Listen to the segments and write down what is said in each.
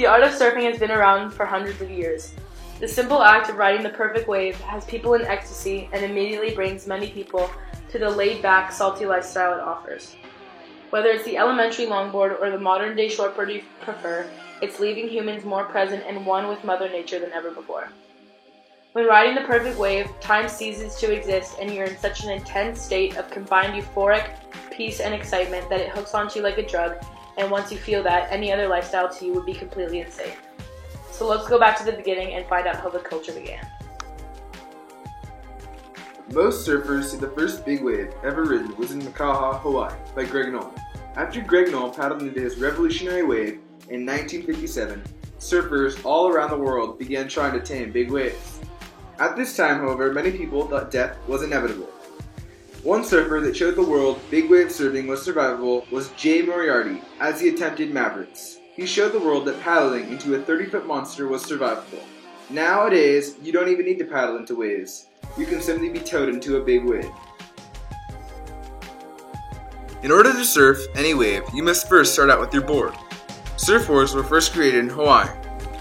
The art of surfing has been around for hundreds of years. The simple act of riding the perfect wave has people in ecstasy and immediately brings many people to the laid-back, salty lifestyle it offers. Whether it's the elementary longboard or the modern-day shortboard you prefer, it's leaving humans more present and one with Mother Nature than ever before. When riding the perfect wave, time ceases to exist and you're in such an intense state of combined euphoric peace and excitement that it hooks onto you like a drug, and once you feel that, any other lifestyle to you would be completely insane. So let's go back to the beginning and find out how the culture began. Most surfers say the first big wave ever ridden was in Makaha, Hawaii by Greg Noll. After Greg Noll paddled into his revolutionary wave in 1957, surfers all around the world began trying to tame big waves. At this time, however, many people thought death was inevitable. One surfer that showed the world big wave surfing was survivable was Jay Moriarty as he attempted Mavericks. He showed the world that paddling into a 30-foot monster was survivable. Nowadays, you don't even need to paddle into waves. You can simply be towed into a big wave. In order to surf any wave, you must first start out with your board. Surfboards were first created in Hawaii.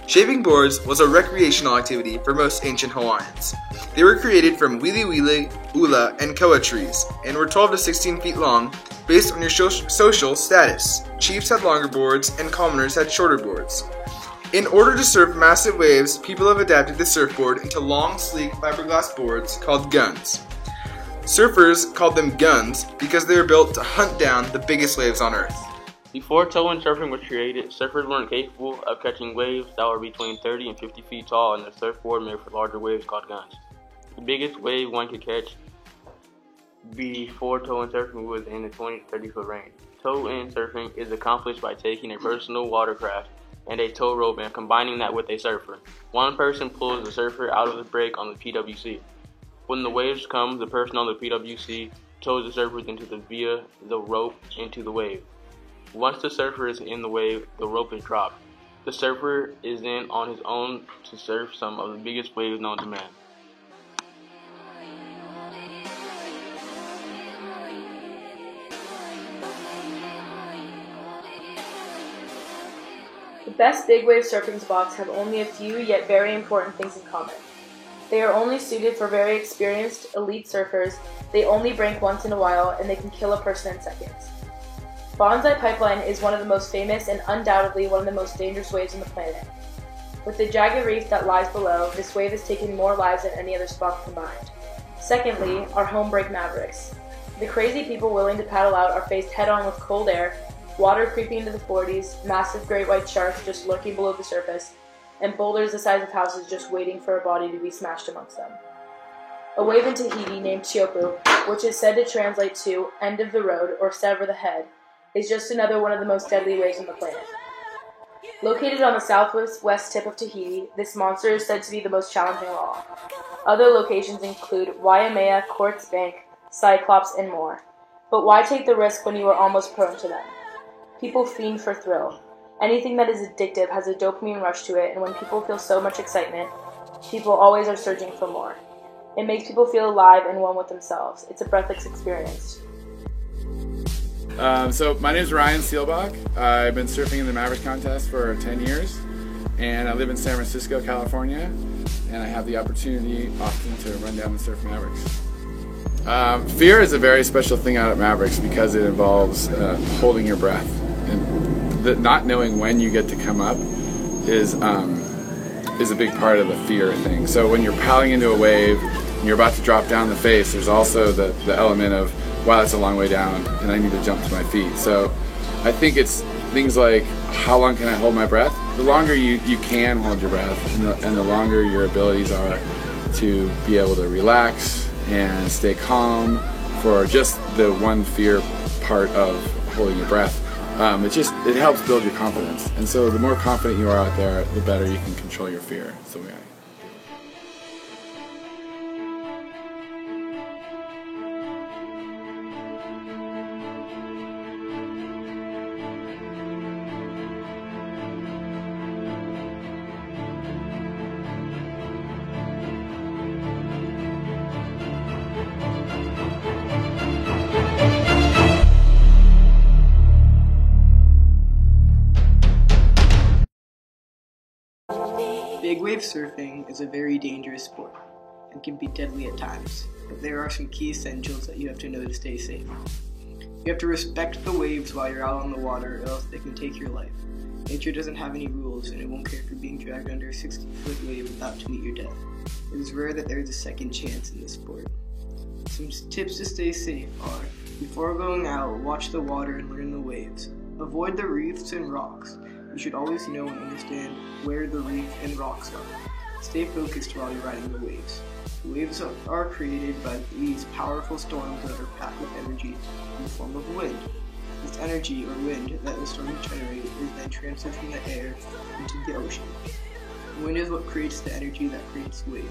Shaping boards was a recreational activity for most ancient Hawaiians. They were created from wili wili, ula, and koa trees, and were 12 to 16 feet long based on your social status. Chiefs had longer boards, and commoners had shorter boards. In order to surf massive waves, people have adapted the surfboard into long, sleek fiberglass boards called guns. Surfers called them guns because they were built to hunt down the biggest waves on Earth. Before tow-in surfing was created, surfers weren't capable of catching waves that were between 30 and 50 feet tall, and the surfboard made for larger waves called guns. The biggest wave one could catch before tow-in surfing was in the 20 to 30 foot range. Tow-in surfing is accomplished by taking a personal watercraft and a tow rope and combining that with a surfer. One person pulls the surfer out of the break on the PWC. When the waves come, the person on the PWC tows the surfers via the rope into the wave. Once the surfer is in the wave, the rope is dropped. The surfer is then on his own to surf some of the biggest waves known to man. The best big wave surfing spots have only a few yet very important things in common. They are only suited for very experienced, elite surfers, they only break once in a while, and they can kill a person in seconds. Bonsai Pipeline is one of the most famous and undoubtedly one of the most dangerous waves on the planet. With the jagged reef that lies below, this wave has taken more lives than any other spot combined. Secondly, our home break Mavericks. The crazy people willing to paddle out are faced head-on with cold air, water creeping into the 40s, massive great white sharks just lurking below the surface, and boulders the size of houses just waiting for a body to be smashed amongst them. A wave in Tahiti named Teahupo'o, which is said to translate to end of the road or sever the head, is just another one of the most deadly waves on the planet. Located on the southwest tip of Tahiti, this monster is said to be the most challenging of all. Other locations include Waimea, Quartz Bank, Cyclops, and more. But why take the risk when you are almost prone to them? People fiend for thrill. Anything that is addictive has a dopamine rush to it, and when people feel so much excitement, people always are searching for more. It makes people feel alive and one with themselves. It's a breathless experience. So my name is Ryan Seelbach. I've been surfing in the Maverick contest for 10 years, and I live in San Francisco, California, and I have the opportunity often to run down and surf Mavericks. Fear is a very special thing out at Mavericks because it involves holding your breath, and not knowing when you get to come up is a big part of the fear thing. So when you're paddling into a wave and you're about to drop down the face, there's also the element of, wow, that's a long way down and I need to jump to my feet. So I think it's things like, how long can I hold my breath? The longer you can hold your breath, and the longer your abilities are to be able to relax and stay calm for just the one fear part of holding your breath. It helps build your confidence. And so the more confident you are out there, the better you can control your fear. That's the way I Big wave surfing is a very dangerous sport and can be deadly at times, but there are some key essentials that you have to know to stay safe. You have to respect the waves while you're out on the water, or else they can take your life. Nature doesn't have any rules, and it won't care if you're being dragged under a 60-foot wave about to meet your death. It is rare that there is a second chance in this sport. Some tips to stay safe are, before going out, watch the water and learn the waves. Avoid the reefs and rocks. You should always know and understand where the reef and rocks are. Stay focused while you're riding the waves. The waves are created by these powerful storms that are packed with energy in the form of wind. This energy or wind that the storms generate is then transferred from the air into the ocean. The wind is what creates the energy that creates waves.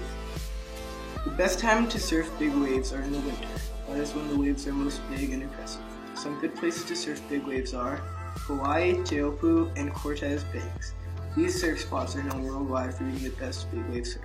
The best time to surf big waves are in the winter. That is when the waves are most big and impressive. Some good places to surf big waves are Hawaii, Teahupo'o, and Cortez Banks. These surf spots are known worldwide for being the best big wave surf.